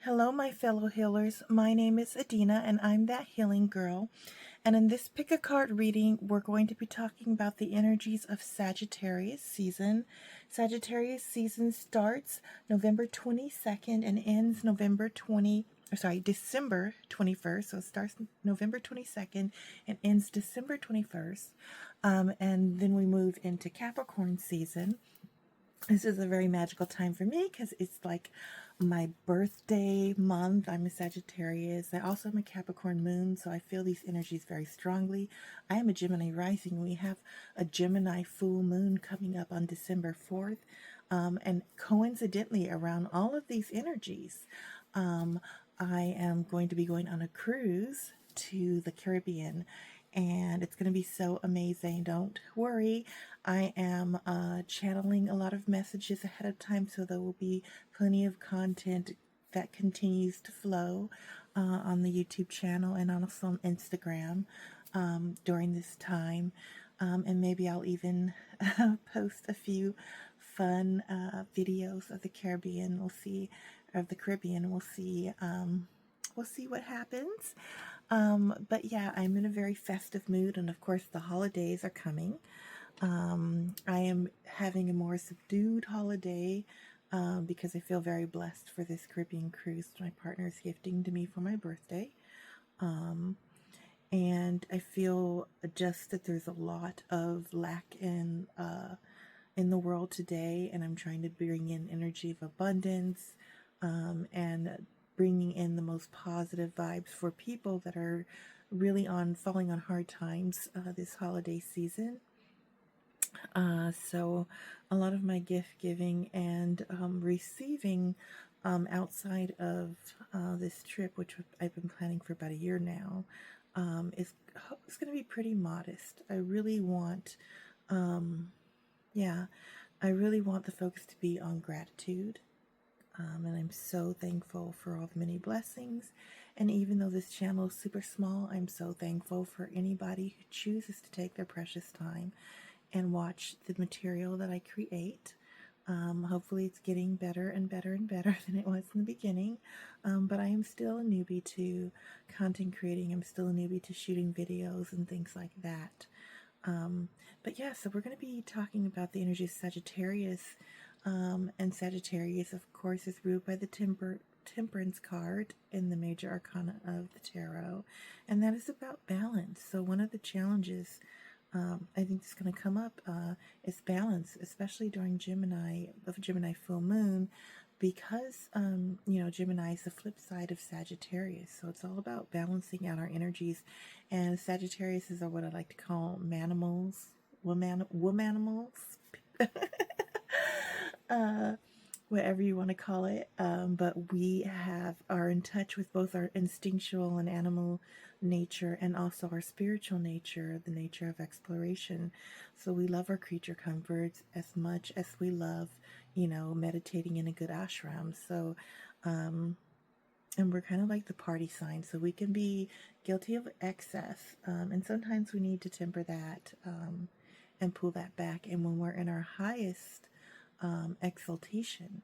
Hello, my fellow healers. My name is Adina, and I'm that healing girl. And in this pick a card reading, we're going to be talking about the energies of Sagittarius season. Sagittarius season starts November 22nd and ends December 21st. So it starts November 22nd and ends December 21st. And then we move into Capricorn season. This is a very magical time for me because it's like my birthday month. I'm a Sagittarius. I also am a Capricorn moon, so I feel these energies very strongly. I am a Gemini rising. We have a Gemini full moon coming up on December 4th. And coincidentally, around all of these energies, I am going to be going on a cruise to the Caribbean, and it's going to be so amazing. Don't worry, I am channeling a lot of messages ahead of time, so there will be plenty of content that continues to flow on the YouTube channel and also on Instagram during this time. And maybe I'll even post a few fun videos of the Caribbean. We'll see, of the Caribbean. We'll see what happens. But yeah, I'm in a very festive mood, and of course the holidays are coming. I am having a more subdued holiday because I feel very blessed for this Caribbean cruise my partner is gifting to me for my birthday. And I feel just that there's a lot of lack in the world today, and I'm trying to bring in energy of abundance and bringing in the most positive vibes for people that are really falling on hard times this holiday season. So a lot of my gift giving and receiving outside of this trip, which I've been planning for about a year now, is going to be pretty modest. I really want, I really want the focus to be on gratitude. And I'm so thankful for all the many blessings. And even though this channel is super small, I'm so thankful for anybody who chooses to take their precious time and watch the material that I create. Hopefully it's getting better and better and better than it was in the beginning. But I am still a newbie to content creating. I'm still a newbie to shooting videos and things like that. But yeah, so we're going to be talking about the energy of Sagittarius. And Sagittarius, of course, is ruled by the Temperance card in the major arcana of the tarot. And that is about balance. So one of the challenges I think is going to come up is balance, especially during Gemini full moon, because Gemini is the flip side of Sagittarius. So it's all about balancing out our energies, and Sagittarius is what I like to call manimals, womanimals. Whatever you want to call it, but we are in touch with both our instinctual and animal nature and also our spiritual nature, the nature of exploration. So we love our creature comforts as much as we love, meditating in a good ashram. So, and we're kind of like the party sign, so we can be guilty of excess, and sometimes we need to temper that and pull that back. And when we're in our highest exaltation,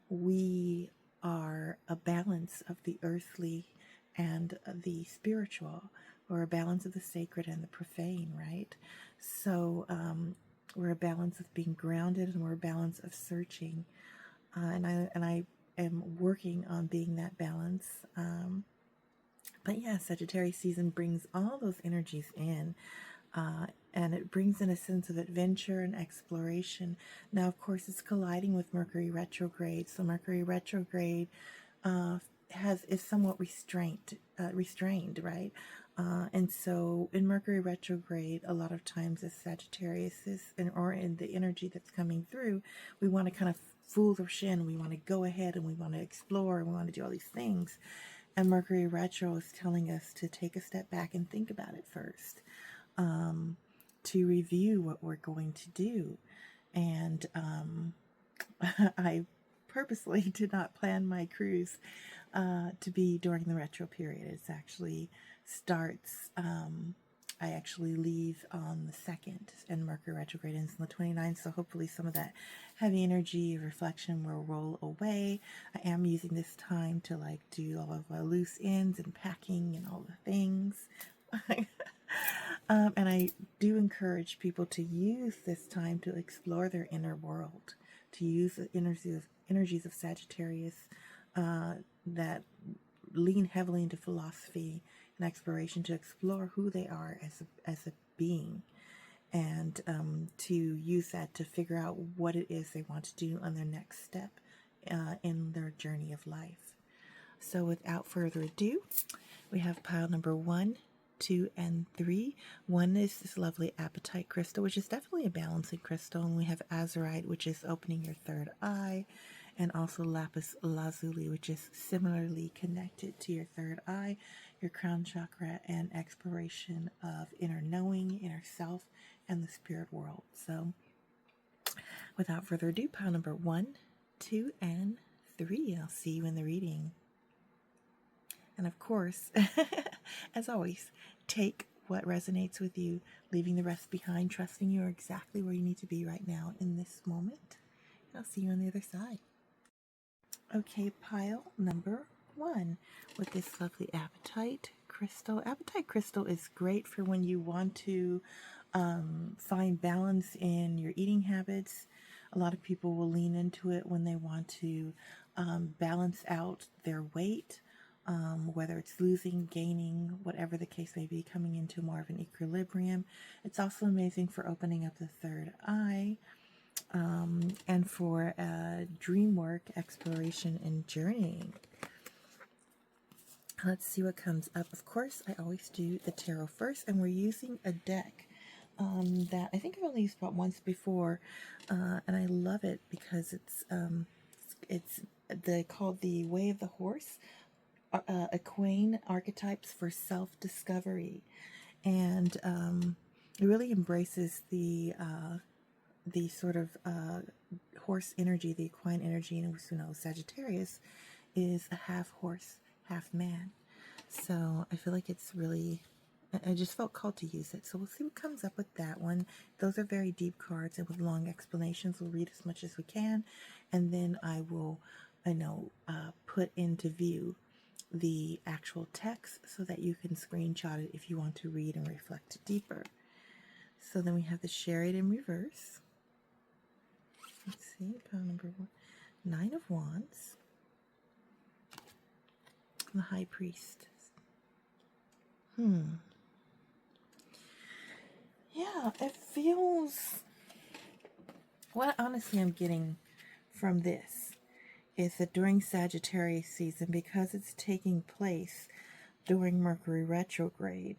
we are a balance of the earthly and the spiritual, or a balance of the sacred and the profane, right? So we're a balance of being grounded, and we're a balance of searching, and I am working on being that balance. But yeah, Sagittarius season brings all those energies in. And it brings in a sense of adventure and exploration. Now, of course, it's colliding with Mercury retrograde. So Mercury retrograde is somewhat restrained, right? And so in Mercury retrograde, a lot of times as Sagittarius or in the energy that's coming through, we want to kind of fool their shin. We want to go ahead and we want to explore and we want to do all these things. And Mercury retro is telling us to take a step back and think about it first. To review what we're going to do. And I purposely did not plan my cruise to be during the retro period. It actually starts I actually leave on the 2nd, and Mercury retrograde ends on the 29th, so hopefully some of that heavy energy reflection will roll away. I am using this time to like do all of the loose ends and packing and all the things. And I do encourage people to use this time to explore their inner world, to use the energies of Sagittarius that lean heavily into philosophy and exploration, to explore who they are as a being, and to use that to figure out what it is they want to do on their next step in their journey of life. So without further ado, we have pile number 1, 2, and 3. 1 is this lovely Apatite crystal, which is definitely a balancing crystal, and we have Azarite, which is opening your third eye, and also Lapis Lazuli, which is similarly connected to your third eye, your crown chakra, and exploration of inner knowing, inner self, and the spirit world. So without further ado, pile number 1, 2, and 3. I'll see you in the reading. And of course, as always, take what resonates with you, leaving the rest behind, trusting you are exactly where you need to be right now in this moment. And I'll see you on the other side. Okay, pile number 1 with this lovely Apatite crystal. Apatite crystal is great for when you want to find balance in your eating habits. A lot of people will lean into it when they want to balance out their weight, whether it's losing, gaining, whatever the case may be, coming into more of an equilibrium. It's also amazing for opening up the third eye, and for dream work, exploration, and journeying. Let's see what comes up. Of course, I always do the tarot first, and we're using a deck that I think I've only used about once before, and I love it because it's called the Way of the Horse, Equine Archetypes for Self-Discovery, and it really embraces the sort of horse energy, the equine energy, and we know Sagittarius is a half horse, half man. So I feel like it's really, I just felt called to use it. So we'll see what comes up with that one. Those are very deep cards, and with long explanations, we'll read as much as we can, and then I will, put into view the actual text so that you can screenshot it if you want to read and reflect deeper. So then we have the Chariot in reverse. Let's see, pile number 1, 9 of Wands, the High Priest. Yeah, it feels, what honestly I'm getting from this is that during Sagittarius season, because it's taking place during Mercury retrograde,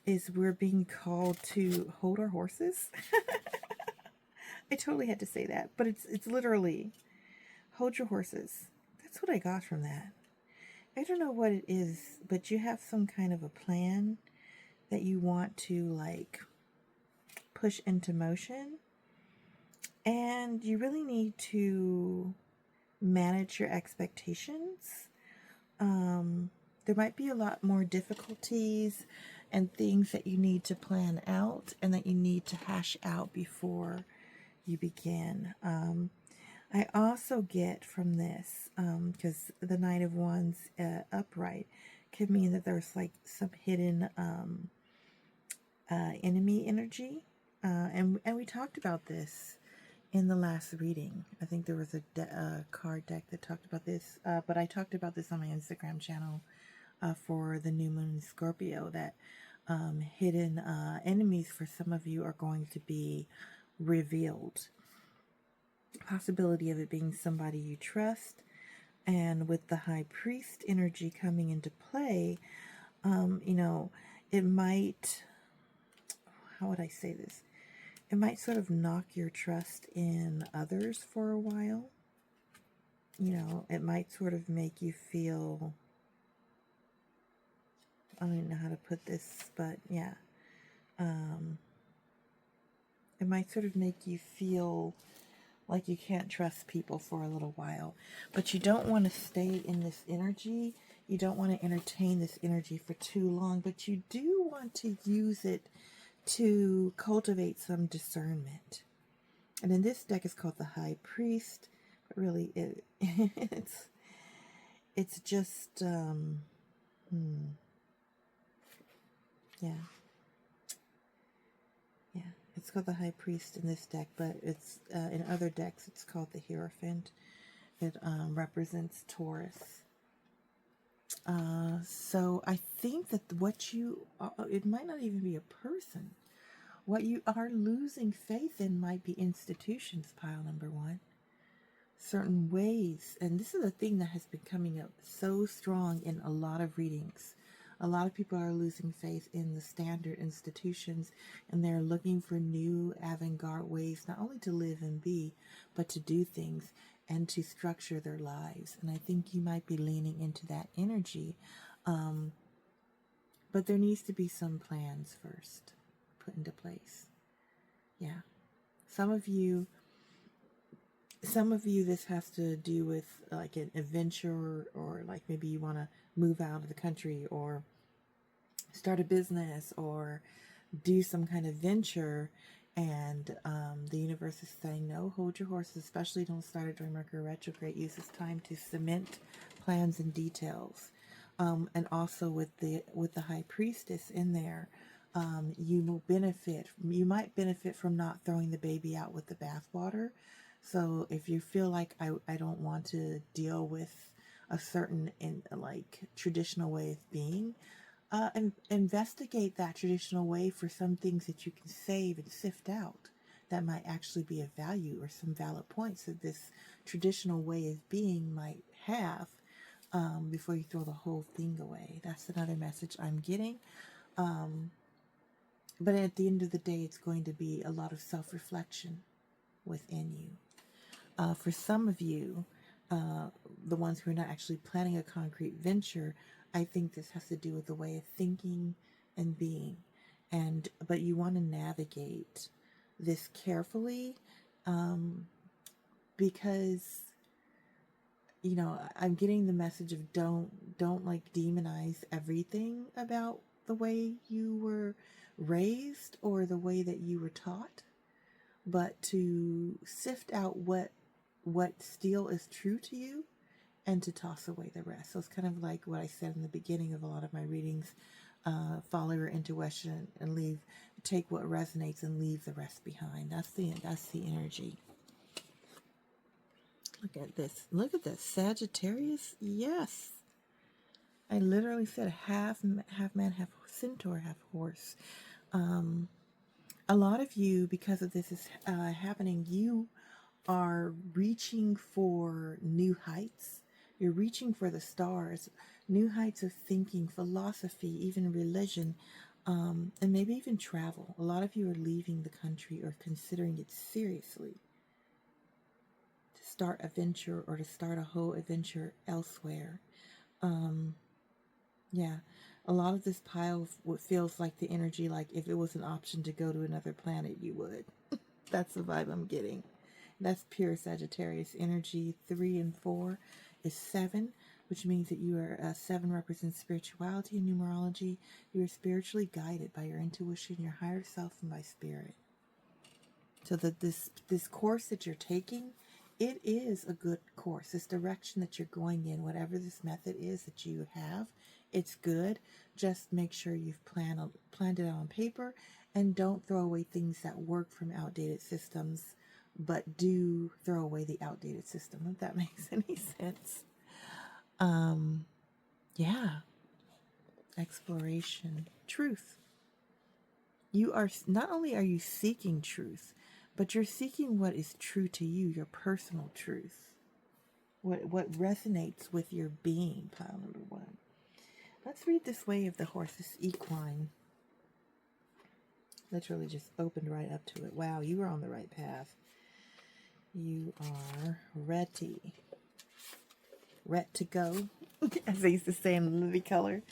is we're being called to hold our horses. I totally had to say that, but it's literally hold your horses. That's what I got from that. I don't know what it is, but you have some kind of a plan that you want to like push into motion, and you really need to manage your expectations. There might be a lot more difficulties and things that you need to plan out and that you need to hash out before you begin. I also get from this, because the Knight of Wands upright could mean that there's like some hidden enemy energy, and we talked about this in the last reading. I think there was a card deck that talked about this, but I talked about this on my Instagram channel for the new moon in Scorpio, that hidden enemies for some of you are going to be revealed. Possibility of it being somebody you trust, and with the High Priest energy coming into play, it might, how would I say this? It might sort of knock your trust in others for a while. It might sort of make you feel, I don't even know how to put this, but yeah. It might sort of make you feel like you can't trust people for a little while, but you don't want to stay in this energy. You don't want to entertain this energy for too long, but you do want to use it to cultivate some discernment. And in this deck, it's called the High Priest. But really, it's just, yeah. Yeah, it's called the High Priest in this deck, but it's in other decks, it's called the Hierophant. It represents Taurus. So I think that what you, it might not even be a person. What you are losing faith in might be institutions, pile number one. Certain ways, and this is a thing that has been coming up so strong in a lot of readings. A lot of people are losing faith in the standard institutions, and they're looking for new avant-garde ways not only to live and be, but to do things and to structure their lives. And I think you might be leaning into that energy. But there needs to be some plans first put into place. Yeah. Some of you, this has to do with like an adventure, or like maybe you want to move out of the country or start a business or do some kind of venture, and the universe is saying, no, hold your horses, especially don't start it during Mercury retrograde. Use this time to cement plans and details. And also with the High Priestess in there, you might benefit from not throwing the baby out with the bathwater. So if you feel like I don't want to deal with a certain traditional way of being, and investigate that traditional way for some things that you can save and sift out that might actually be of value, or some valid points that this traditional way of being might have, before you throw the whole thing away. That's another message I'm getting. But at the end of the day, it's going to be a lot of self-reflection within you. For some of you, the ones who are not actually planning a concrete venture, I think this has to do with the way of thinking and being. But you want to navigate this carefully, because, I'm getting the message of don't like demonize everything about the way you were raised or the way that you were taught, but to sift out what still is true to you, and to toss away the rest. So it's kind of like what I said in the beginning of a lot of my readings. Follow your intuition and take what resonates and leave the rest behind. That's the energy. Look at this. Look at this. Sagittarius. Yes. I literally said half man, half centaur, half horse. A lot of you, because of this is happening, you are reaching for new heights. You're reaching for the stars, new heights of thinking, philosophy, even religion, and maybe even travel. A lot of you are leaving the country or considering it seriously to start a venture or to start a whole adventure elsewhere. Yeah, a lot of this pile feels like the energy, like if it was an option to go to another planet, you would. That's the vibe I'm getting. That's pure Sagittarius energy. 3 and 4 is 7, which means that you are 7 represents spirituality and numerology. You are spiritually guided by your intuition, your higher self, and by spirit. So that this course that you're taking, it is a good course. This direction that you're going in, whatever this method is that you have, it's good. Just make sure you've planned it on paper, and don't throw away things that work from outdated systems, but do throw away the outdated system, if that makes any sense. Yeah. Exploration. Truth. You are, not only are you seeking truth, but you're seeking what is true to you, your personal truth. What resonates with your being, pile number 1. Let's read this way of the horse, this equine. Literally just opened right up to it. Wow, you are on the right path. You are ready. Ret to go, as they used to say in the movie Color.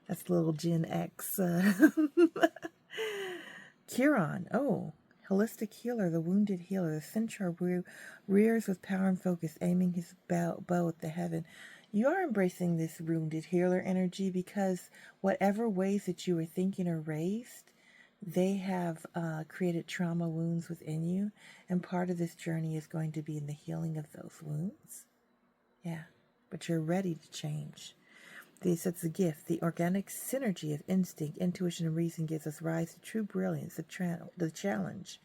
That's little Gen X. Chiron. Oh, holistic healer, the wounded healer. The centaur rears with power and focus, aiming his bow at the heaven. You are embracing this wounded healer energy because whatever ways that you were thinking or raised, they have created trauma wounds within you. And part of this journey is going to be in the healing of those wounds. Yeah, but you're ready to change. It's a gift. The organic synergy of instinct, intuition, and reason gives us rise to true brilliance, the challenge.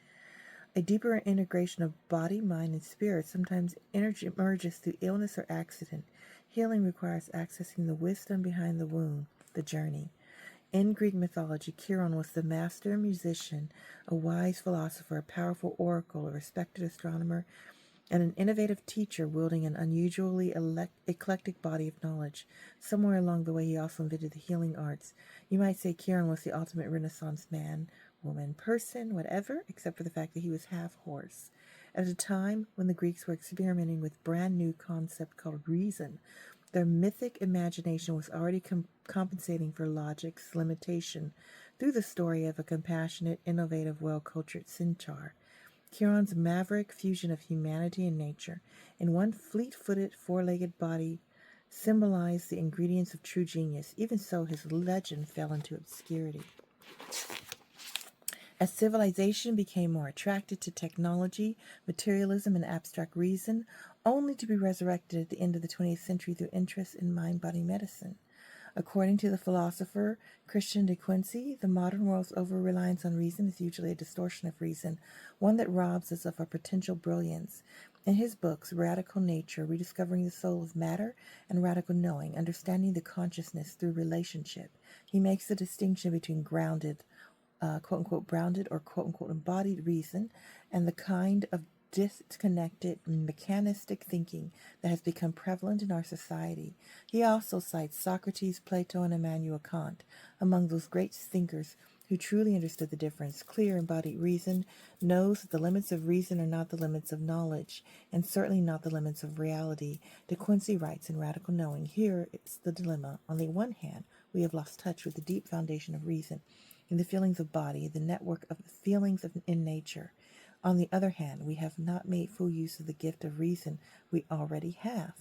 A deeper integration of body, mind, and spirit. Sometimes energy emerges through illness or accident. Healing requires accessing the wisdom behind the wound, the journey. In Greek mythology, Chiron was the master musician, a wise philosopher, a powerful oracle, a respected astronomer, and an innovative teacher wielding an unusually eclectic body of knowledge. Somewhere along the way, he also invented the healing arts. You might say Chiron was the ultimate Renaissance man, woman, person, whatever, except for the fact that he was half horse. At a time when the Greeks were experimenting with a brand new concept called reason, their mythic imagination was already compensating for logic's limitation through the story of a compassionate, innovative, well-cultured centaur. Chiron's maverick fusion of humanity and nature in one fleet-footed, four-legged body symbolized the ingredients of true genius. Even so, his legend fell into obscurity. As civilization became more attracted to technology, materialism, and abstract reason, only to be resurrected at the end of the 20th century through interest in mind-body medicine. According to the philosopher Christian de Quincy, the modern world's over-reliance on reason is usually a distortion of reason, one that robs us of our potential brilliance. In his books, Radical Nature, Rediscovering the Soul of Matter, and Radical Knowing, Understanding the Consciousness Through Relationship, he makes the distinction between grounded, quote-unquote, grounded or quote-unquote embodied reason and the kind of disconnected, mechanistic thinking that has become prevalent in our society. He also cites Socrates, Plato, and Immanuel Kant among those great thinkers who truly understood the difference. Clear embodied reason knows that the limits of reason are not the limits of knowledge, and certainly not the limits of reality. De Quincy writes in Radical Knowing, here is the dilemma. On the one hand, we have lost touch with the deep foundation of reason in the feelings of body, the network of feelings in nature. On the other hand, we have not made full use of the gift of reason we already have.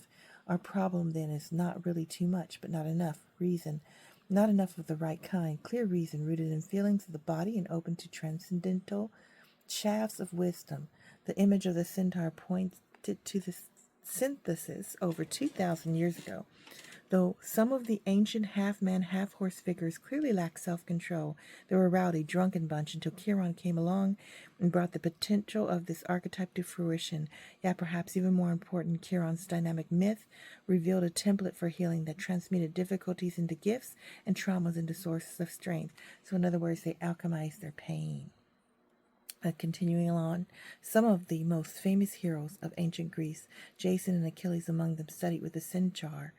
Our problem then is not really too much, but not enough reason, not enough of the right kind, clear reason rooted in feelings of the body and open to transcendental shafts of wisdom. The image of the centaur pointed to the synthesis over 2,000 years ago. Though some of the ancient half-man, half-horse figures clearly lacked self-control, they were a rowdy, drunken bunch until Chiron came along and brought the potential of this archetype to fruition. Yet perhaps even more important, Chiron's dynamic myth revealed a template for healing that transmuted difficulties into gifts and traumas into sources of strength. So in other words, they alchemized their pain. Continuing on, some of the most famous heroes of ancient Greece, Jason and Achilles among them, studied with the centaur,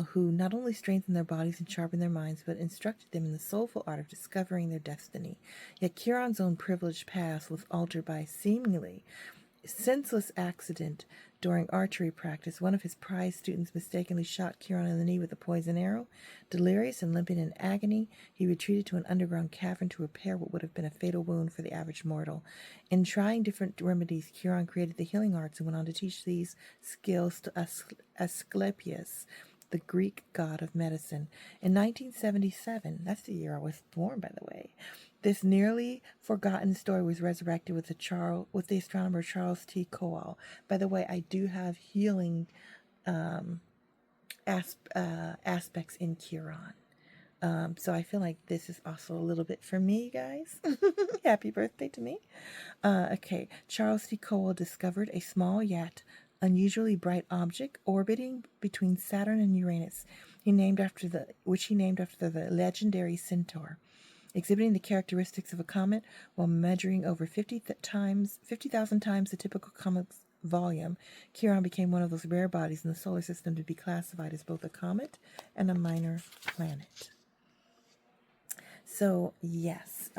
who not only strengthened their bodies and sharpened their minds, but instructed them in the soulful art of discovering their destiny. Yet Chiron's own privileged past was altered by a seemingly senseless accident during archery practice. One of his prized students mistakenly shot Chiron in the knee with a poison arrow. Delirious and limping in agony, he retreated to an underground cavern to repair what would have been a fatal wound for the average mortal. In trying different remedies, Chiron created the healing arts and went on to teach these skills to Asclepius, the Greek god of medicine. In 1977, that's the year I was born, by the way, this nearly forgotten story was resurrected with the astronomer Charles T. Kowal. By the way, I do have healing aspects in Chiron. So I feel like this is also a little bit for me, guys. Happy birthday to me. Okay, Charles T. Kowal discovered a small yet unusually bright object orbiting between Saturn and Uranus, which he named after the legendary centaur. Exhibiting the characteristics of a comet while measuring over 50,000 times the typical comet's volume, Chiron became one of those rare bodies in the solar system to be classified as both a comet and a minor planet. So, yes,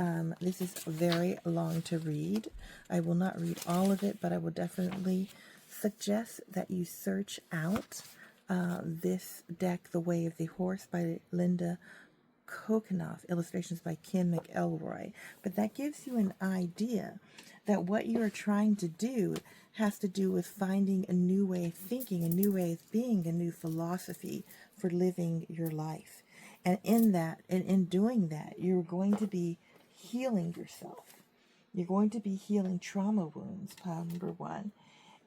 this is very long to read. I will not read all of it, but I will definitely suggest that you search out this deck, The Way of the Horse by Linda LindaKohanov, illustrations by McElroy. But that gives you an idea that what you are trying to do has to do with finding a new way of thinking, a new way of being, a new philosophy for living your life. And in that, and in doing that, you're going to be healing yourself. You're going to be healing trauma wounds, pile number 1.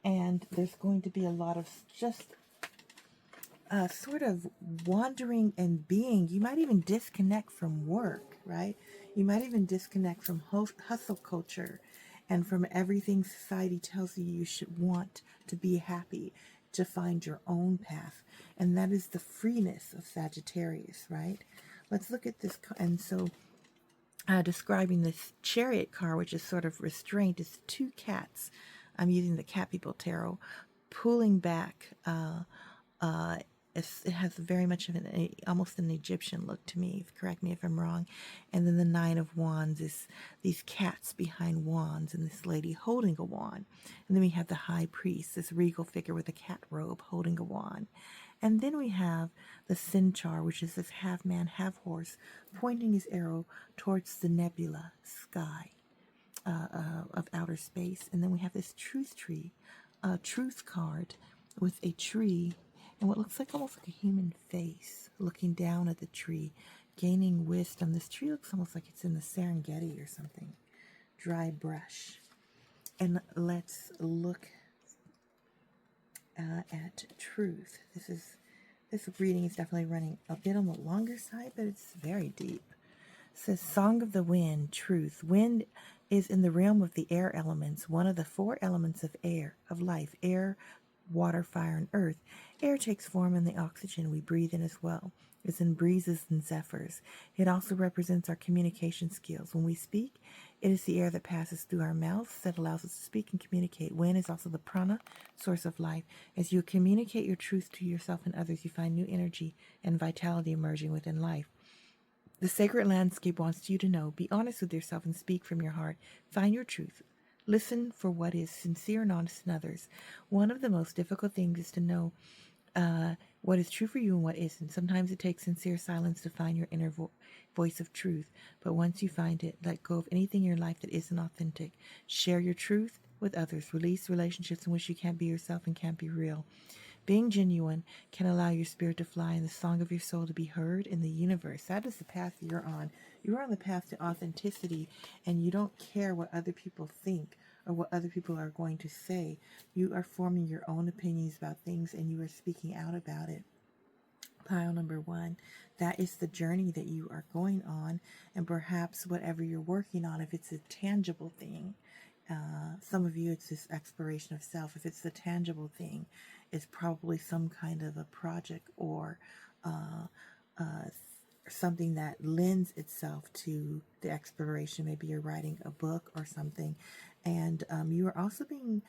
And there's going to be a lot of just sort of wandering and being. You might even disconnect from work, right? You might even disconnect from hustle culture and from everything society tells you you should want to be happy, to find your own path. And that is the freeness of Sagittarius, right? Let's look at this. And so describing this Chariot card, which is sort of restraint, is 2 cats. I'm using the Cat People Tarot, pulling back. It has very much of almost an Egyptian look to me. Correct me if I'm wrong. And then the 9 of Wands is these cats behind wands and this lady holding a wand. And then we have the High Priest, this regal figure with a cat robe holding a wand. And then we have the Centaur, which is this half man, half horse, pointing his arrow towards the nebula sky of outer space. And then we have this Truth Tree, Truth card with a tree and what looks like almost like a human face looking down at the tree, gaining wisdom. This tree looks almost like it's in the Serengeti or something. Dry brush. And let's look at truth. This reading is definitely running a bit on the longer side, but it's very deep. It says, Song of the Wind, truth. Wind is in the realm of the air elements, one of the 4 elements of air, of life, air, water, fire, and earth. Air takes form in the oxygen we breathe in as well. It's in breezes and zephyrs. It also represents our communication skills. When we speak, it is the air that passes through our mouths that allows us to speak and communicate. Wind is also the prana, source of life. As you communicate your truth to yourself and others, you find new energy and vitality emerging within life. The sacred landscape wants you to know. Be honest with yourself and speak from your heart. Find your truth. Listen for what is sincere and honest in others. One of the most difficult things is to know what is true for you and what isn't. Sometimes it takes sincere silence to find your inner voice of truth. But once you find it, let go of anything in your life that isn't authentic. Share your truth with others. Release relationships in which you can't be yourself and can't be real. Being genuine can allow your spirit to fly and the song of your soul to be heard in the universe. That is the path you're on. You're on the path to authenticity, and you don't care what other people think or what other people are going to say. You are forming your own opinions about things, and you are speaking out about it. Pile number 1, that is the journey that you are going on, and perhaps whatever you're working on, if it's a tangible thing, some of you, it's this exploration of self. If it's the tangible thing, it's probably some kind of a project or something that lends itself to the exploration. Maybe you're writing a book or something, and you are also being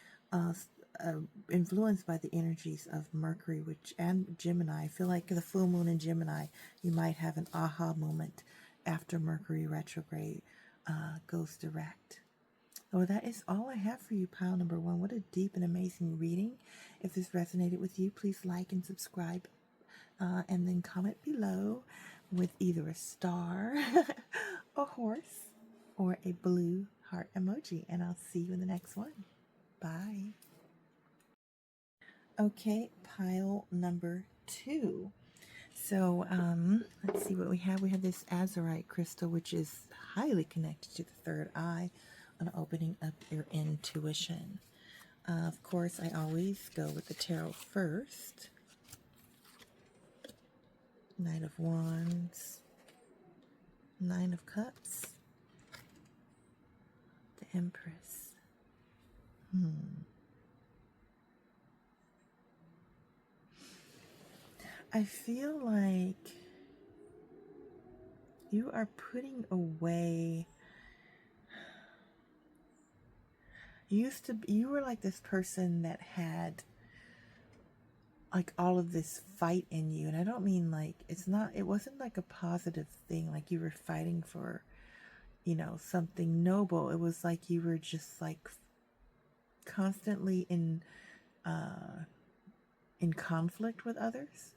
influenced by the energies of Mercury, and Gemini. I feel like the full moon in Gemini, you might have an aha moment after Mercury retrograde goes direct. Well, that is all I have for you, pile number 1. What a deep and amazing reading. If this resonated with you, please like and subscribe, and then comment below with either a star, a horse, or a blue heart emoji. And I'll see you in the next one. Bye. Okay, pile number 2. So let's see what we have. We have this Azarite crystal, which is highly connected to the third eye on opening up your intuition. Of course, I always go with the tarot first. Knight of Wands, 9 of Cups, the Empress. I feel like you are putting away. You were like this person that had like all of this fight in you, and I don't mean like it wasn't like a positive thing, like you were fighting for, something noble. It was like you were just like constantly in conflict with others.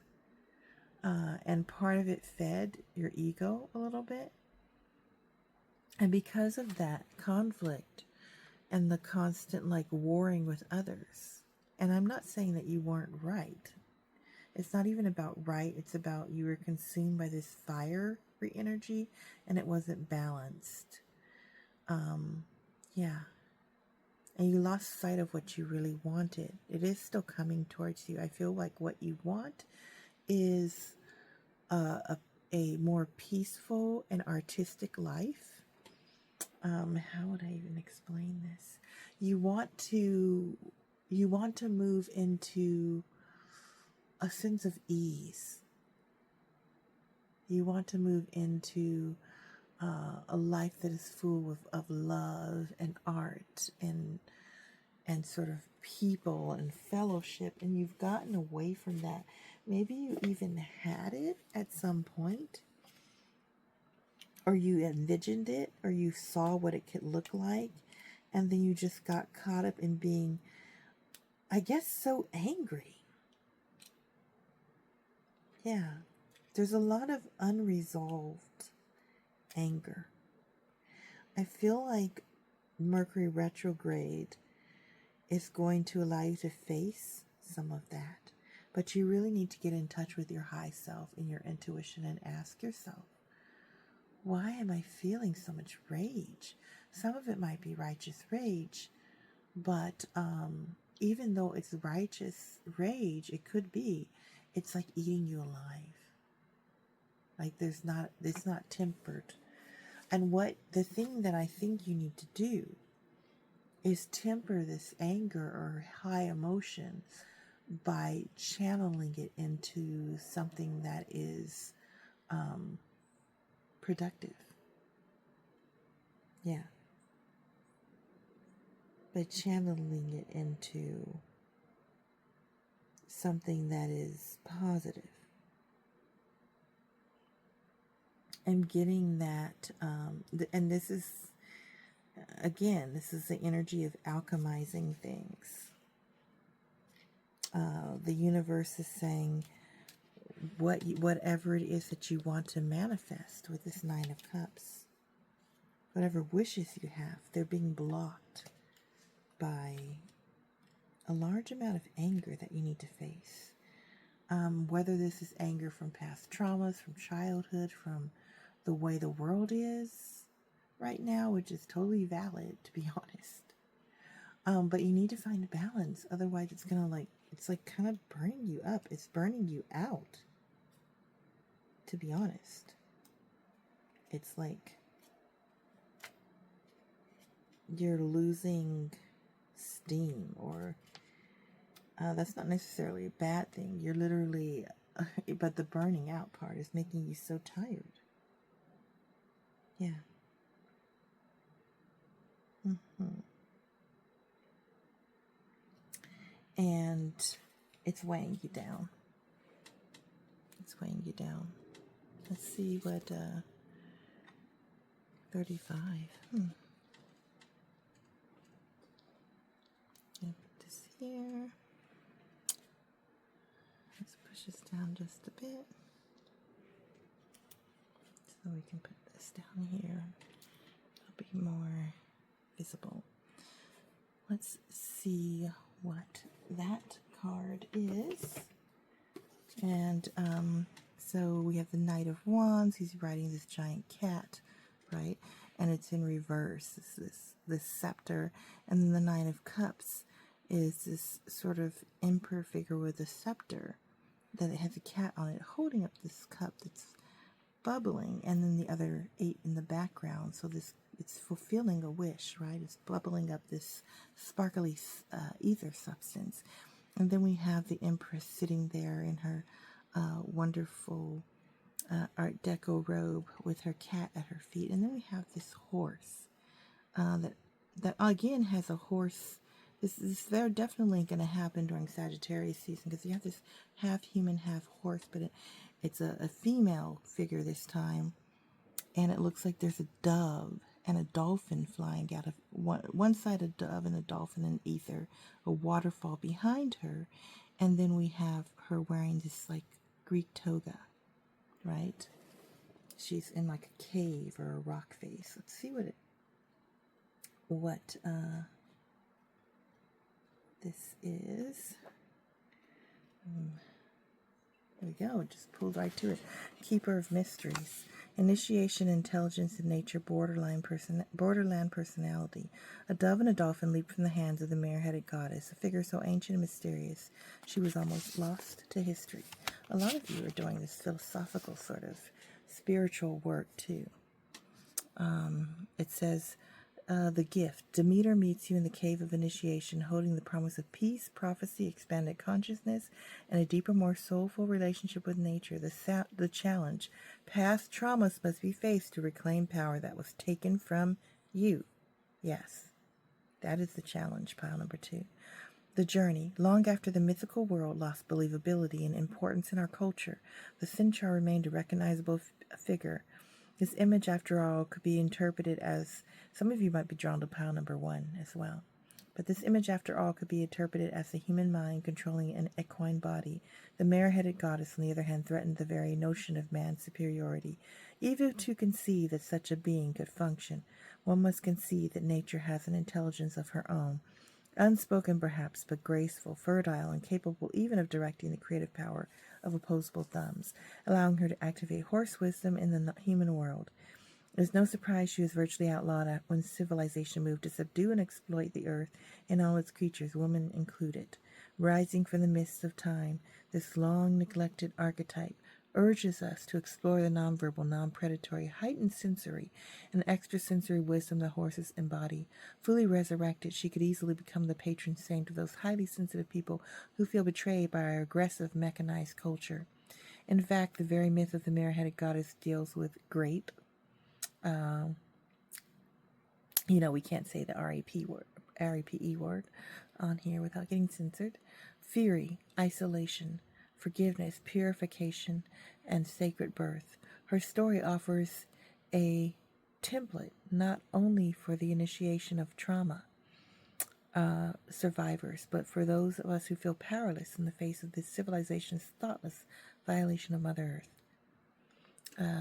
And part of it fed your ego a little bit. And because of that conflict and the constant like warring with others, and I'm not saying that you weren't right. It's not even about right. It's about you were consumed by this fire energy and it wasn't balanced. Yeah. And you lost sight of what you really wanted. It is still coming towards you. I feel like what you want is a more peaceful and artistic life. How would I even explain this? You want to move into a sense of ease. You want to move into a life that is full of love and art and sort of people and fellowship, and you've gotten away from that. Maybe you even had it at some point, or you envisioned it, or you saw what it could look like, and then you just got caught up in being, I guess, so angry. Yeah, there's a lot of unresolved anger. I feel like Mercury retrograde is going to allow you to face some of that. But you really need to get in touch with your high self and your intuition and ask yourself, why am I feeling so much rage? Some of it might be righteous rage, but even though it's righteous rage, it could be, it's like eating you alive. Like it's not tempered. And the thing that I think you need to do is temper this anger or high emotion by channeling it into something that is productive. Yeah. By channeling it into something that is positive. And getting that, and this is, again, this is the energy of alchemizing things. The universe is saying whatever it is that you want to manifest with this Nine of Cups, whatever wishes you have, they're being blocked by a large amount of anger that you need to face. Whether this is anger from past traumas, from childhood, from the way the world is right now, which is totally valid, to be honest. But you need to find balance. Otherwise, it's kind of burning you up. It's burning you out, to be honest. It's like you're losing steam, or that's not necessarily a bad thing. You're literally, but the burning out part is making you so tired. Yeah. And it's weighing you down. It's weighing you down. Let's see what 35. Put this here. Let's push this down just a bit so we can put this down here. It'll be more visible. Let's see what that card is. And so we have the Knight of Wands. He's riding this giant cat, right? And it's in reverse. It's this scepter. And then the Nine of Cups is this sort of emperor figure with a scepter that it has a cat on it holding up this cup that's bubbling, and then the other 8 in the background. So it's fulfilling a wish, right? It's bubbling up this sparkly ether substance. And then we have the Empress sitting there in her wonderful Art Deco robe with her cat at her feet. And then we have this horse that again has a horse. This is very definitely going to happen during Sagittarius season, because you have this half human, half horse, but it's a female figure this time. And it looks like there's a dove and a dolphin flying out of one side, a dove and a dolphin in ether, a waterfall behind her. And then we have her wearing this like Greek toga. right? She's in like a cave or a rock face. Let's see what this is. There we go. It just pulled right to it. Keeper of mysteries. Initiation, intelligence, and nature, borderland personality. A dove and a dolphin leaped from the hands of the mare-headed goddess, a figure so ancient and mysterious she was almost lost to history. A lot of you are doing this philosophical sort of spiritual work too. It says, the gift. Demeter meets you in the cave of initiation, holding the promise of peace, prophecy, expanded consciousness, and a deeper, more soulful relationship with nature. The challenge. Past traumas must be faced to reclaim power that was taken from you. Yes, that is the challenge, pile number 2. The journey. Long after the mythical world lost believability and importance in our culture, the centaur remained a recognizable figure. This image, after all, could be interpreted as, some of you might be drawn to pile number 1 as well, but this image, after all, could be interpreted as the human mind controlling an equine body. The mare-headed goddess, on the other hand, threatened the very notion of man's superiority. Even to conceive that such a being could function, one must concede that nature has an intelligence of her own, unspoken perhaps, but graceful, fertile, and capable even of directing the creative power of opposable thumbs, allowing her to activate horse wisdom in the human world. It is no surprise she was virtually outlawed when civilization moved to subdue and exploit the earth and all its creatures, women included. Rising from the mists of time, this long-neglected archetype urges us to explore the nonverbal, non-predatory, heightened sensory and extrasensory wisdom that horses embody. Fully resurrected, she could easily become the patron saint of those highly sensitive people who feel betrayed by our aggressive, mechanized culture. In fact, the very myth of the mare-headed goddess deals with grape. We can't say the R-A-P-E word on here without getting censored. Fury, isolation, forgiveness, purification, and sacred birth. Her story offers a template not only for the initiation of trauma survivors, but for those of us who feel powerless in the face of this civilization's thoughtless violation of Mother Earth.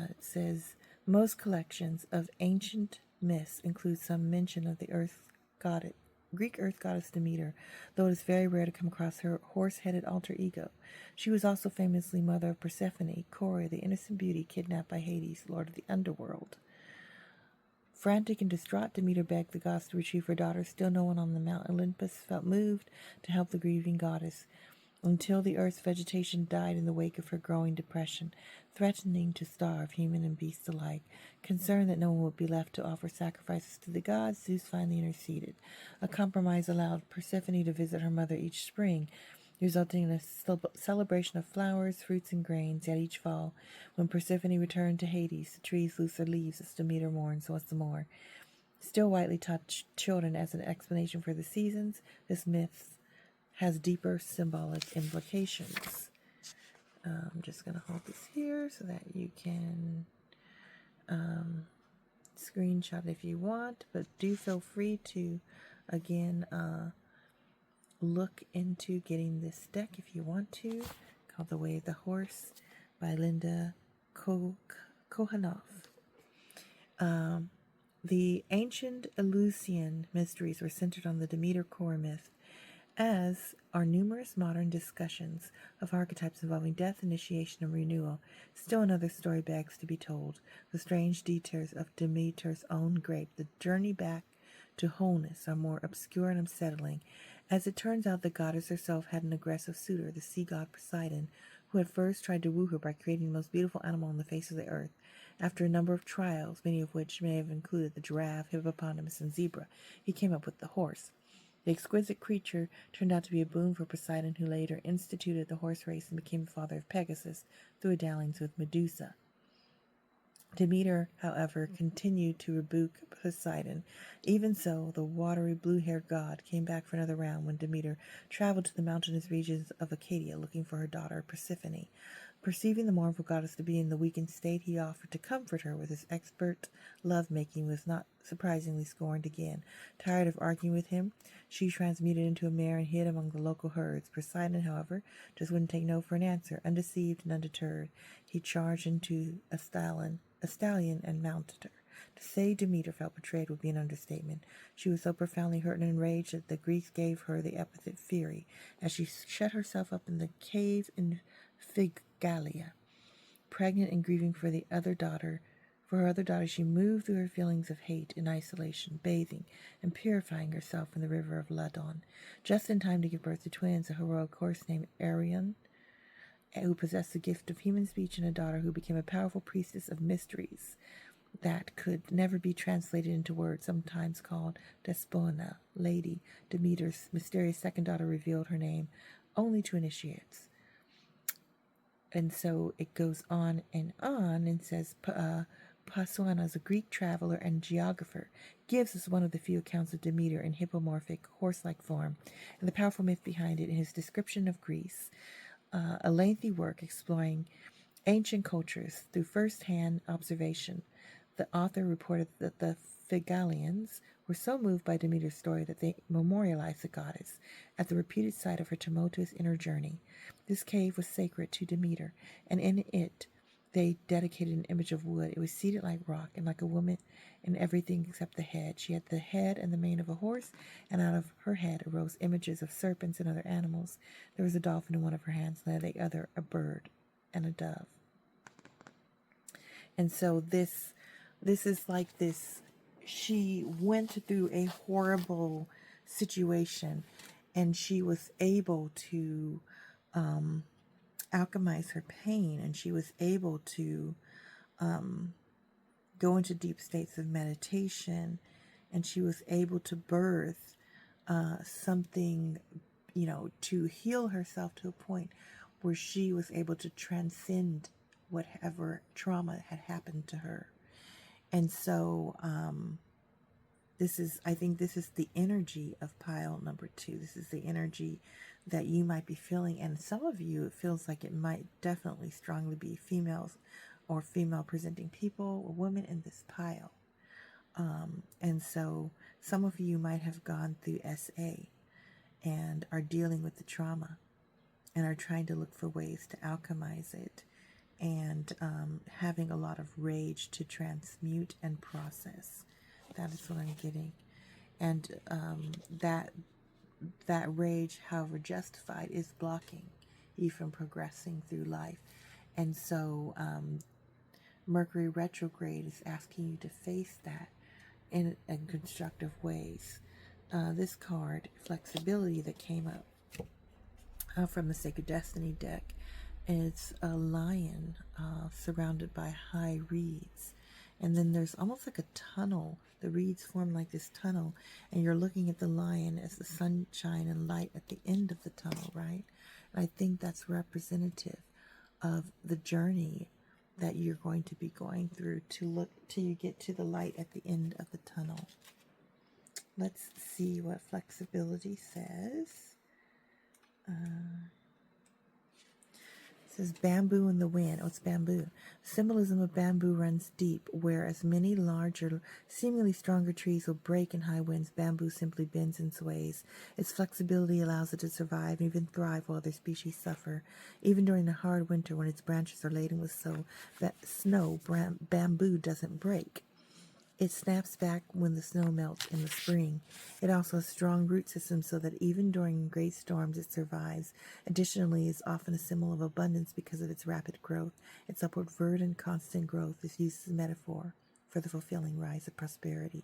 It says, most collections of ancient myths include some mention of the Greek earth goddess Demeter, though it is very rare to come across her horse-headed alter ego. She was also famously mother of Persephone, Kore, the innocent beauty kidnapped by Hades, lord of the underworld. Frantic and distraught, Demeter begged the gods to retrieve her daughter. Still no one on the Mount Olympus felt moved to help the grieving goddess, until the earth's vegetation died in the wake of her growing depression, threatening to starve human and beast alike. Concerned that no one would be left to offer sacrifices to the gods, Zeus finally interceded. A compromise allowed Persephone to visit her mother each spring, resulting in a celebration of flowers, fruits, and grains. Yet each fall, when Persephone returned to Hades, the trees loosed their leaves as Demeter mourns once more. Still widely taught children as an explanation for the seasons, this myth has deeper symbolic implications. I'm just going to hold this here so that you can screenshot if you want, but do feel free to, again, look into getting this deck if you want to, called The Way of the Horse by LindaKohanov. The ancient Eleusinian mysteries were centered on the Demeter core myth, as are numerous modern discussions of archetypes involving death, initiation, and renewal. Still another story begs to be told, the strange details of Demeter's own grape. The journey back to wholeness are more obscure and unsettling. As it turns out, the goddess herself had an aggressive suitor, the sea god Poseidon, who had first tried to woo her by creating the most beautiful animal on the face of the earth. After a number of trials, many of which may have included the giraffe, hippopotamus, and zebra, he came up with the horse. The exquisite creature turned out to be a boon for Poseidon, who later instituted the horse race and became the father of Pegasus through a dalliance with Medusa. Demeter, however, continued to rebuke Poseidon. Even so, the watery blue-haired god came back for another round when Demeter traveled to the mountainous regions of Acadia looking for her daughter Persephone. Perceiving the mournful goddess to be in the weakened state, he offered to comfort her with his expert love-making, was not surprisingly scorned again. Tired of arguing with him, she transmuted into a mare and hid among the local herds. Poseidon, however, just wouldn't take no for an answer. Undeceived and undeterred, he charged into a stallion and mounted her. To say Demeter felt betrayed would be an understatement. She was so profoundly hurt and enraged that the Greeks gave her the epithet Fury, as she shut herself up in the cave in Figalia. Pregnant and grieving for her other daughter, she moved through her feelings of hate in isolation, bathing and purifying herself in the river of Ladon, just in time to give birth to twins, a heroic horse named Arion, who possessed the gift of human speech, and a daughter who became a powerful priestess of mysteries that could never be translated into words, sometimes called Despona. Lady Demeter's mysterious second daughter revealed her name only to initiates. And so it goes on and says, Pausanias, a Greek traveler and geographer, gives us one of the few accounts of Demeter in hippomorphic, horse-like form, and the powerful myth behind it in his description of Greece, a lengthy work exploring ancient cultures through first-hand observation. The author reported that the Figalians were so moved by Demeter's story that they memorialized the goddess at the reputed site of her tumultuous inner journey. This cave was sacred to Demeter, and in it they dedicated an image of wood. It was seated like rock and like a woman in everything except the head. She had the head and the mane of a horse, and out of her head arose images of serpents and other animals. There was a dolphin in one of her hands, and the other a bird and a dove. And so this is like this. She went through a horrible situation, and she was able to alchemize her pain, and she was able to go into deep states of meditation, and she was able to birth something, to heal herself to a point where she was able to transcend whatever trauma had happened to her. And so I think this is the energy of pile number 2. This is the energy that you might be feeling. And some of you, it feels like it might definitely strongly be females or female presenting people or women in this pile. And so some of you might have gone through SA and are dealing with the trauma and are trying to look for ways to alchemize it, and having a lot of rage to transmute and process. That is what I'm getting. And that rage, however justified, is blocking you from progressing through life. And so Mercury retrograde is asking you to face that in constructive ways. This card, Flexibility, that came up from the Sacred Destiny deck, it's a lion surrounded by high reeds. And then there's almost like a tunnel. The reeds form like this tunnel. And you're looking at the lion as the sunshine and light at the end of the tunnel, right? And I think that's representative of the journey that you're going to be going through to look till you get to the light at the end of the tunnel. Let's see what Flexibility says. It says bamboo in the wind. Oh, it's bamboo. Symbolism of bamboo runs deep. Whereas many larger, seemingly stronger trees will break in high winds, bamboo simply bends and sways. Its flexibility allows it to survive and even thrive while other species suffer. Even during the hard winter, when its branches are laden with snow, bamboo doesn't break. It snaps back when the snow melts in the spring. It also has strong root system so that even during great storms it survives. Additionally, it's often a symbol of abundance because of its rapid growth. Its upward verdant constant growth is used as a metaphor for the fulfilling rise of prosperity.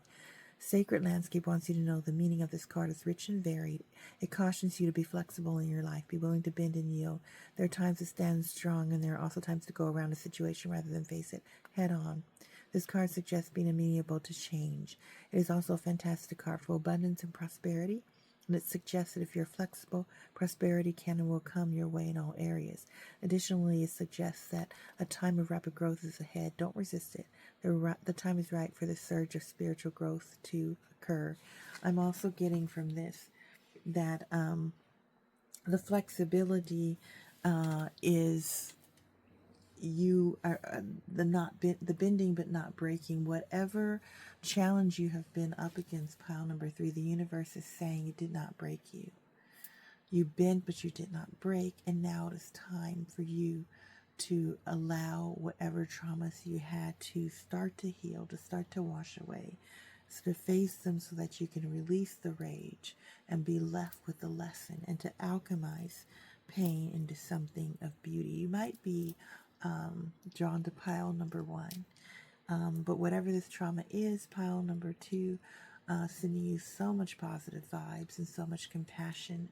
Sacred Landscape wants you to know the meaning of this card is rich and varied. It cautions you to be flexible in your life, be willing to bend and yield. There are times to stand strong, and there are also times to go around a situation rather than face it head on. This card suggests being amenable to change. It is also a fantastic card for abundance and prosperity, and it suggests that if you're flexible, prosperity can and will come your way in all areas. Additionally, it suggests that a time of rapid growth is ahead. Don't resist it. The time is right for the surge of spiritual growth to occur. I'm also getting from this that the flexibility is you are the bending but not breaking. Whatever challenge you have been up against, pile number 3, the universe is saying it did not break you. You bent, but you did not break, and now it is time for you to allow whatever traumas you had to start to heal, to start to wash away, so to face them so that you can release the rage and be left with the lesson, and to alchemize pain into something of beauty. You might be drawn to pile number 1, but whatever this trauma is, pile number 2, sending you so much positive vibes and so much compassion,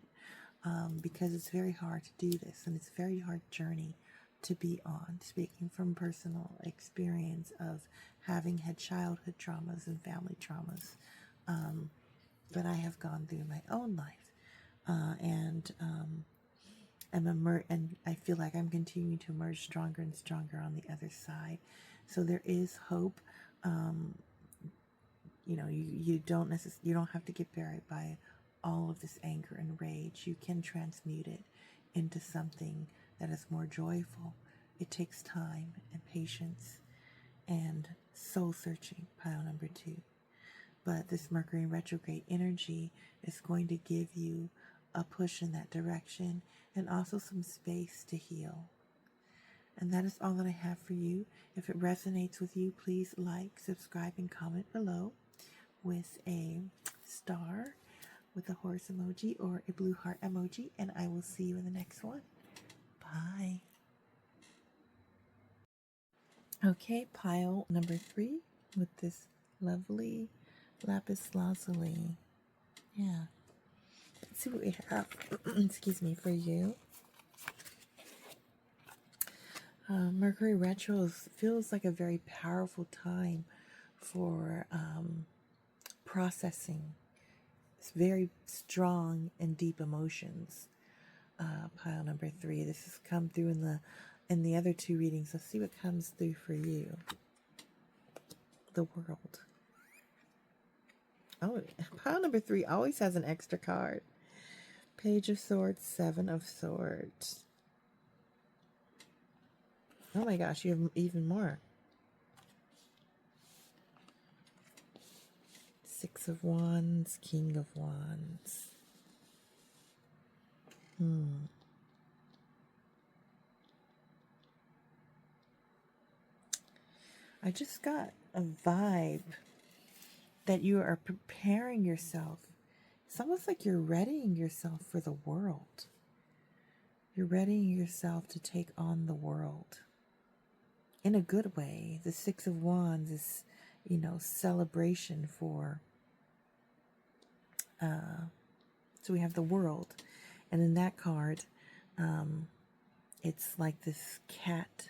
because it's very hard to do this, and it's a very hard journey to be on, speaking from personal experience of having had childhood traumas and family traumas that I have gone through in my own life, and I feel like I'm continuing to emerge stronger and stronger on the other side. So there is hope. You don't have to get buried by all of this anger and rage. You can transmute it into something that is more joyful. It takes time and patience and soul searching, pile number 2. But this Mercury retrograde energy is going to give you a push in that direction, and also some space to heal. And that is all that I have for you. If it resonates with you, please like, subscribe, and comment below with a star, with a horse emoji, or a blue heart emoji, and I will see you in the next one. Bye. Okay, pile number 3 with this lovely Lapis Lazuli. Yeah. Let's see what we have, excuse me, for you. Mercury retro feels like a very powerful time for processing. It's very strong and deep emotions. Pile number 3. This has come through in the other 2 readings. Let's see what comes through for you. The World. Oh, pile number 3 always has an extra card. Page of Swords, 7 of Swords. Oh my gosh, you have even more. 6 of Wands, King of Wands. I just got a vibe that you are preparing yourself. It's almost like you're readying yourself for the world. You're readying yourself to take on the world in a good way. The 6 of Wands is, celebration for, so we have the world. And in that card, it's like this cat,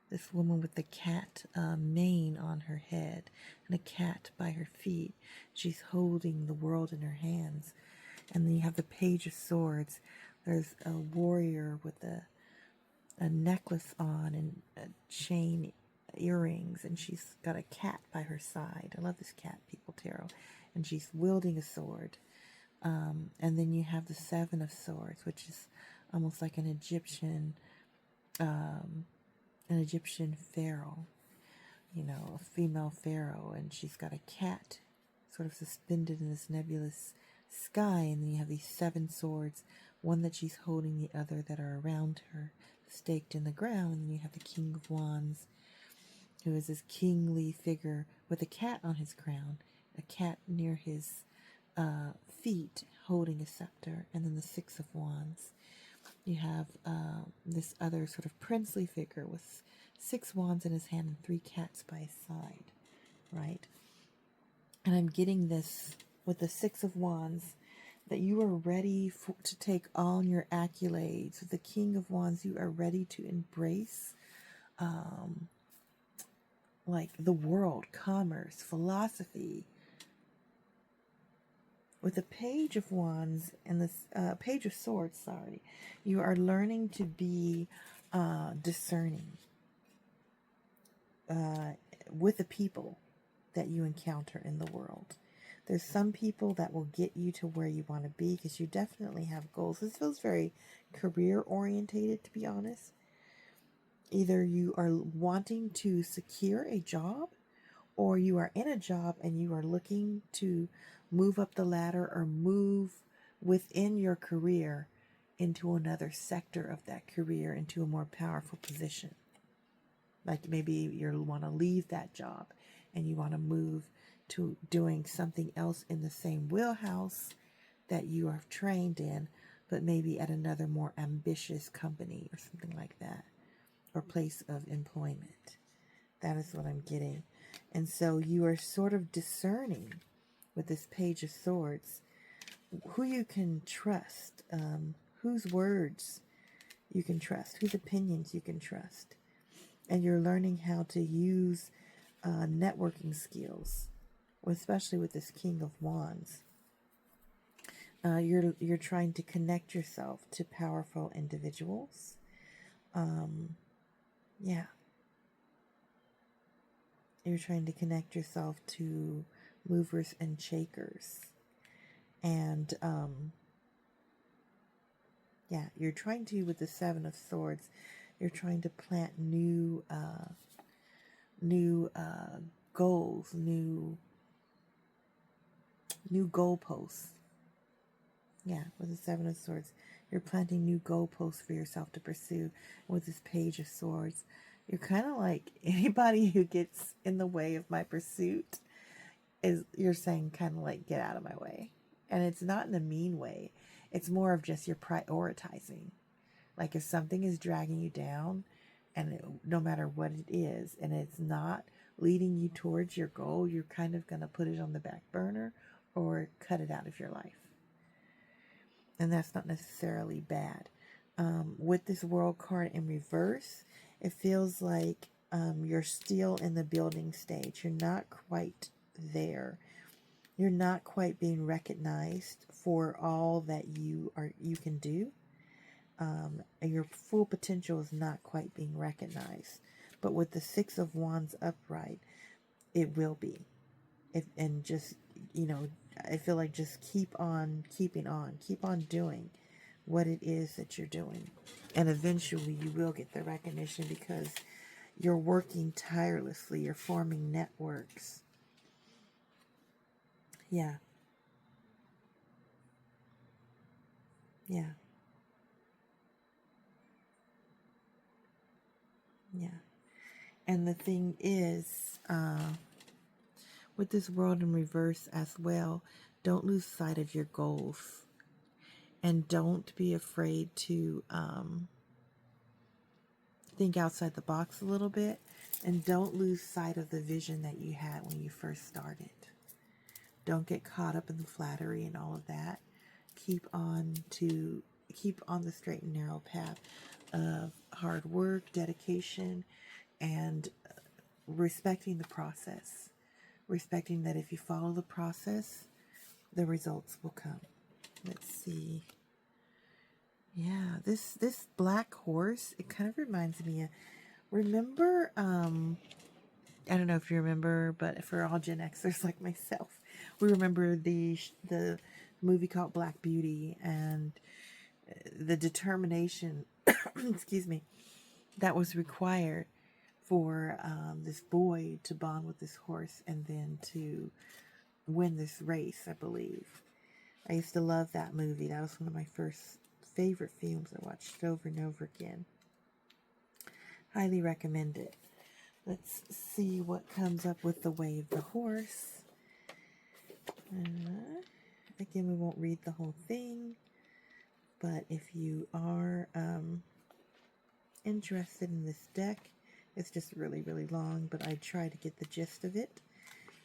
this woman with the cat mane on her head and a cat by her feet. She's holding the world in her hands. And then you have the Page of Swords. There's a warrior with a necklace on and a chain earrings, and she's got a cat by her side. I love this cat, people, tarot. And she's wielding a sword. And then you have the 7 of Swords, which is almost like an Egyptian pharaoh, a female pharaoh, and she's got a cat sort of suspended in this nebulous sky. And then you have these 7 swords, one that she's holding, the other that are around her, staked in the ground. And then you have the King of Wands, who is this kingly figure with a cat on his crown, a cat near his feet holding a scepter. And then the 6 of Wands. You have this other sort of princely figure with 6 wands in his hand and 3 cats by his side, right? And I'm getting this with the 6 of Wands, that you are ready to take on your accolades. With the King of Wands, you are ready to embrace like the world, commerce, philosophy. With the Page of Wands and the Page of Swords, you are learning to be discerning with the people that you encounter in the world. There's some people that will get you to where you want to be, because you definitely have goals. This feels very career orientated, to be honest. Either you are wanting to secure a job, or you are in a job and you are looking to move up the ladder or move within your career into another sector of that career, into a more powerful position. Like maybe you want to leave that job and you want to move to doing something else in the same wheelhouse that you are trained in, but maybe at another more ambitious company or something like that, or place of employment. That is what I'm getting. And so you are sort of discerning with this Page of Swords who you can trust, whose words you can trust, whose opinions you can trust. And you're learning how to use networking skills, especially with this King of Wands. You're trying to connect yourself to powerful individuals. Yeah. You're trying to connect yourself to movers and shakers. And, yeah, you're trying to, with the Seven of Swords, you're trying to plant new goals, new goalposts. Yeah, with the Seven of Swords, you're planting new goalposts for yourself to pursue. With this Page of Swords, you're kind of like, anybody who gets in the way of my pursuit is, you're saying, kind of like, get out of my way. And it's not in a mean way. It's more of just you're prioritizing. Like if something is dragging you down, and no matter what it is, and it's not leading you towards your goal, you're kind of going to put it on the back burner or cut it out of your life. And that's not necessarily bad. With this World card in reverse, it feels like you're still in the building stage. You're not quite there. You're not quite being recognized for all that you can do. And your full potential is not quite being recognized. But with the Six of Wands upright, it will be. And just, I feel like just keep on keeping on. Keep on doing what it is that you're doing. And eventually you will get the recognition because you're working tirelessly. You're forming networks. Yeah. Yeah. Yeah. And the thing is, with this World in reverse as well, don't lose sight of your goals. And don't be afraid to think outside the box a little bit. And don't lose sight of the vision that you had when you first started. Don't get caught up in the flattery and all of that. Keep on the straight and narrow path of hard work, dedication, and respecting the process. Respecting that if you follow the process, the results will come. Let's see. Yeah, this black horse, it kind of reminds me of, remember, I don't know if you remember, but for all Gen Xers like myself, we remember the movie called Black Beauty, and the determination, excuse me, that was required for this boy to bond with this horse and then to win this race, I believe. I used to love that movie. That was one of my first favorite films I watched over and over again. Highly recommend it. Let's see what comes up with the Way of the Horse. Again, we won't read the whole thing, but if you are interested in this deck, it's just really, really long, but I try to get the gist of it,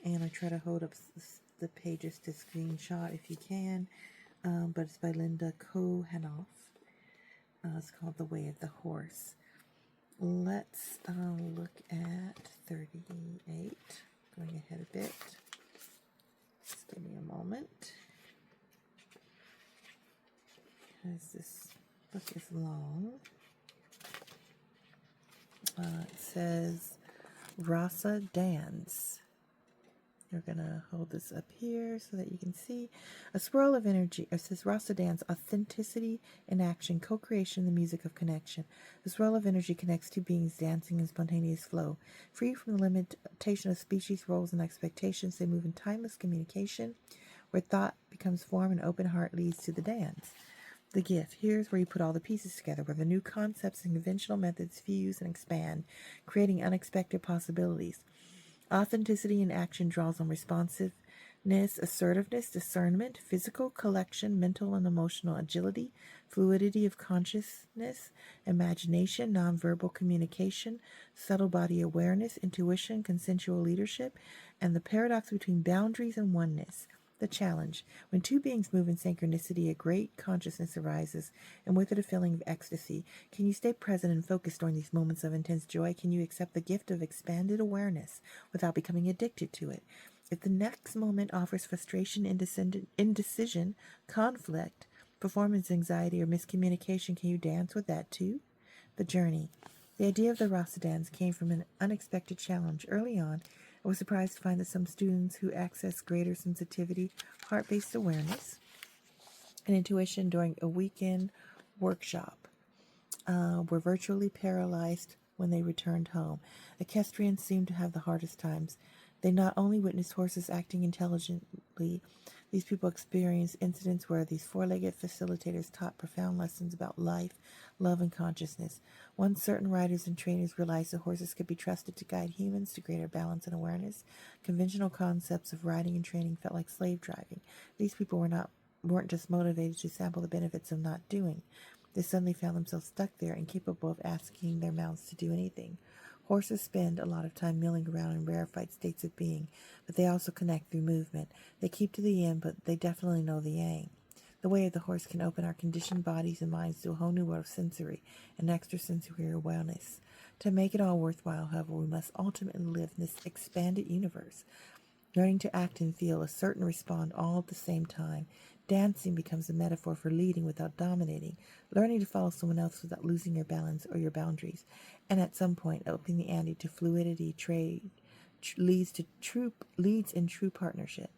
and I try to hold up the pages to screenshot if you can, but it's by LindaKohanov. It's called The Way of the Horse. Let's look at 38. Going ahead a bit. Just give me a moment. Because this book is long. It says Rasa Dance. We're going to hold this up here so that you can see. A swirl of energy. It says Rasa dance, authenticity in action, co-creation, the music of connection. The swirl of energy connects two beings dancing in spontaneous flow. Free from the limitation of species, roles, and expectations, they move in timeless communication where thought becomes form and open heart leads to the dance. The gift. Here's where you put all the pieces together, where the new concepts and conventional methods fuse and expand, creating unexpected possibilities. Authenticity in action draws on responsiveness, assertiveness, discernment, physical collection, mental and emotional agility, fluidity of consciousness, imagination, nonverbal communication, subtle body awareness, intuition, consensual leadership, and the paradox between boundaries and oneness. The challenge. When two beings move in synchronicity, a great consciousness arises, and with it a feeling of ecstasy. Can you stay present and focused during these moments of intense joy? Can you accept the gift of expanded awareness without becoming addicted to it? If the next moment offers frustration, indecision, conflict, performance anxiety, or miscommunication, can you dance with that too? The journey. The idea of the Rasa dance came from an unexpected challenge. Early on, I was surprised to find that some students who access greater sensitivity, heart-based awareness, and intuition during a weekend workshop were virtually paralyzed when they returned home. Equestrians seemed to have the hardest times. They not only witnessed horses acting intelligently, these people experienced incidents where these four-legged facilitators taught profound lessons about life, love, and consciousness. Once certain riders and trainers realized that horses could be trusted to guide humans to greater balance and awareness, conventional concepts of riding and training felt like slave driving. These people weren't just motivated to sample the benefits of not doing. They suddenly found themselves stuck there, incapable of asking their mouths to do anything. Horses spend a lot of time milling around in rarefied states of being, but they also connect through movement. They keep to the end, but they definitely know the yang. The way of the horse can open our conditioned bodies and minds to a whole new world of sensory and extrasensory awareness. To make it all worthwhile, however, we must ultimately live in this expanded universe. Learning to act and feel, assert and respond all at the same time. Dancing becomes a metaphor for leading without dominating, learning to follow someone else without losing your balance or your boundaries, and at some point upping the ante to fluidity. Leads in true partnership.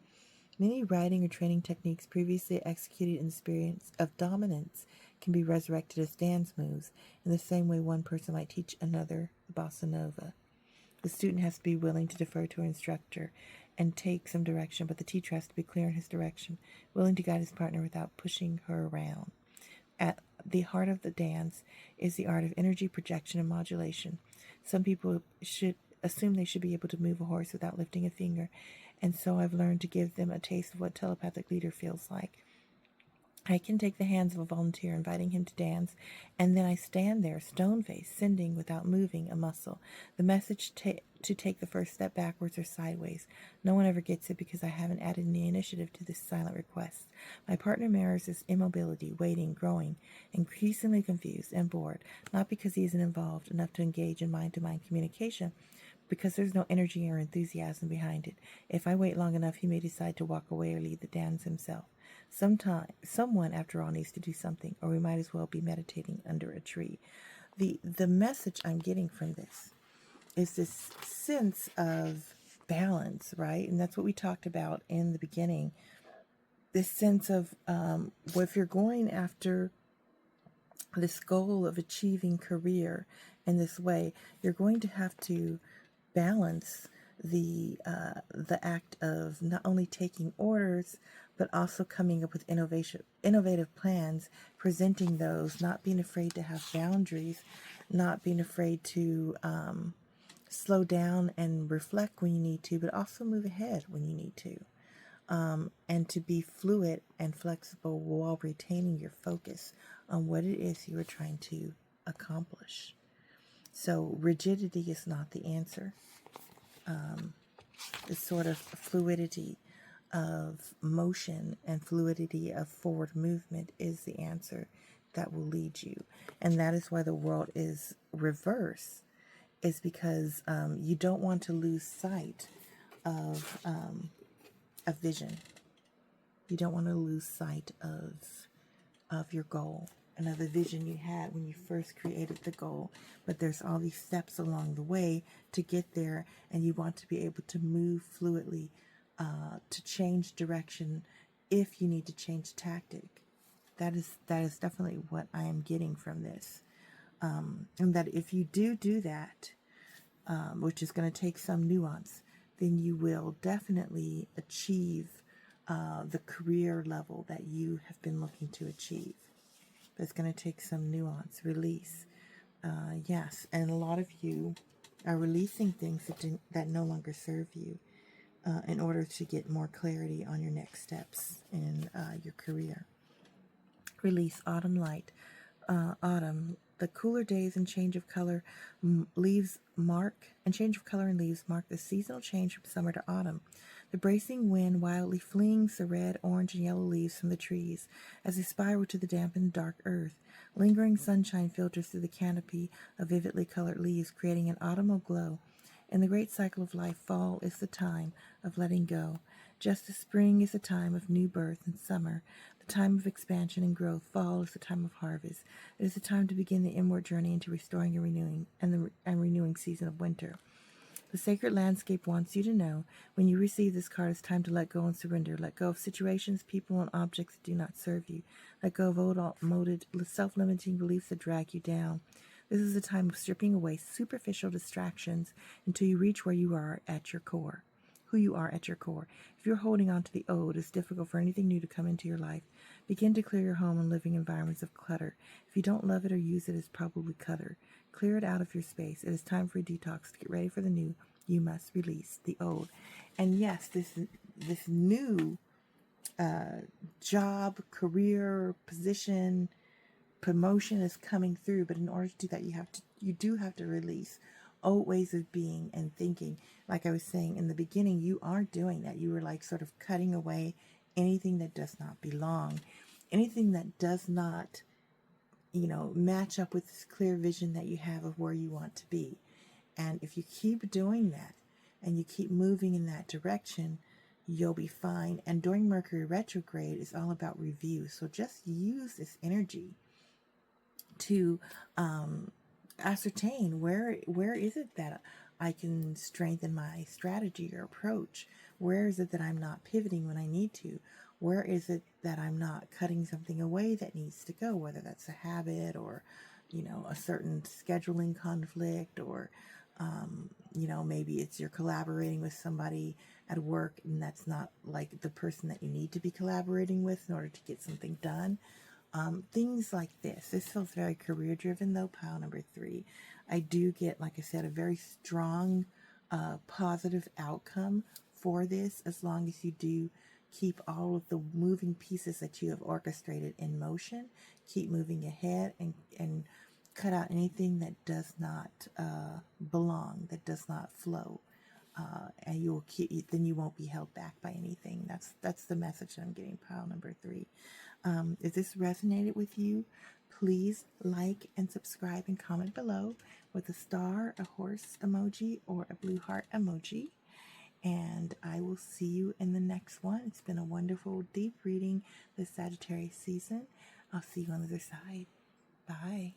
Many riding or training techniques previously executed in the spirit of dominance can be resurrected as dance moves, in the same way one person might teach another the bossa nova. The student has to be willing to defer to an instructor and take some direction, but the teacher has to be clear in his direction, willing to guide his partner without pushing her around. At the heart of the dance is the art of energy projection and modulation. Some people should assume they should be able to move a horse without lifting a finger, and so I've learned to give them a taste of what telepathic leader feels like. I can take the hands of a volunteer, inviting him to dance, and then I stand there, stone-faced, sending without moving a muscle. The message to take the first step backwards or sideways. No one ever gets it because I haven't added any initiative to this silent request. My partner mirrors this immobility, waiting, growing, increasingly confused and bored, not because he isn't involved enough to engage in mind-to-mind communication, because there's no energy or enthusiasm behind it. If I wait long enough, he may decide to walk away or lead the dance himself. Someone, after all, needs to do something, or we might as well be meditating under a tree. The message I'm getting from this is this sense of balance, right? And that's what we talked about in the beginning. This sense of, well, if you're going after this goal of achieving career in this way, you're going to have to balance the act of not only taking orders, but also coming up with innovative plans, presenting those, not being afraid to have boundaries, not being afraid to slow down and reflect when you need to, but also move ahead when you need to, and to be fluid and flexible while retaining your focus on what it is you are trying to accomplish. So rigidity is not the answer. This sort of fluidity of motion and fluidity of forward movement is the answer that will lead you. And that is why the world is reverse, is because you don't want to lose sight of vision. You don't want to lose sight of your goal and of the vision you had when you first created the goal. But there's all these steps along the way to get there, and you want to be able to move fluidly to change direction if you need to change tactic. That is definitely what I am getting from this. And that if you do that, which is going to take some nuance, then you will definitely achieve the career level that you have been looking to achieve. But it's going to take some nuance, release. Yes, and a lot of you are releasing things that no longer serve you in order to get more clarity on your next steps in your career. Release autumn light. Autumn. The cooler days and change of color leaves mark and change of color and leaves mark the seasonal change from summer to autumn. The bracing wind wildly flings the red, orange, and yellow leaves from the trees as they spiral to the damp and dark earth. Lingering sunshine filters through the canopy of vividly colored leaves, creating an autumnal glow. In the great cycle of life, fall is the time of letting go. Just as spring is the time of new birth and summer, the time of expansion and growth, fall is the time of harvest. It is the time to begin the inward journey into restoring and renewing and renewing season of winter. The sacred landscape wants you to know when you receive this card, it's time to let go and surrender. Let go of situations, people, and objects that do not serve you. Let go of old, outmoded, self-limiting beliefs that drag you down. This is a time of stripping away superficial distractions until you reach where you are at your core. Who you are at your core. If you're holding on to the old, it's difficult for anything new to come into your life. Begin to clear your home and living environments of clutter. If you don't love it or use it, it's probably clutter. Clear it out of your space. It is time for a detox. To get ready for the new, you must release the old. And yes, this new job, career, position, promotion is coming through, but in order to do that, you do have to release old ways of being and thinking. Like I was saying in the beginning, you are doing that. You were like sort of cutting away anything that does not belong, anything that does not, match up with this clear vision that you have of where you want to be. And if you keep doing that and you keep moving in that direction, you'll be fine. And during Mercury retrograde, it's all about review. So just use this energy to ascertain where is it that I can strengthen my strategy or approach. Where is it that I'm not pivoting when I need to? Where is it that I'm not cutting something away that needs to go, whether that's a habit or a certain scheduling conflict, or maybe it's you're collaborating with somebody at work and that's not like the person that you need to be collaborating with in order to get something done. Things like this. This feels very career driven though, pile number 3. I do get, like I said, a very strong positive outcome for this, as long as you do keep all of the moving pieces that you have orchestrated in motion. Keep moving ahead and cut out anything that does not belong, that does not flow. And then you won't be held back by anything. That's the message that I'm getting, pile number 3. If this resonated with you, please like and subscribe and comment below with a star, a horse emoji, or a blue heart emoji. And I will see you in the next one. It's been a wonderful deep reading this Sagittarius season. I'll see you on the other side. Bye.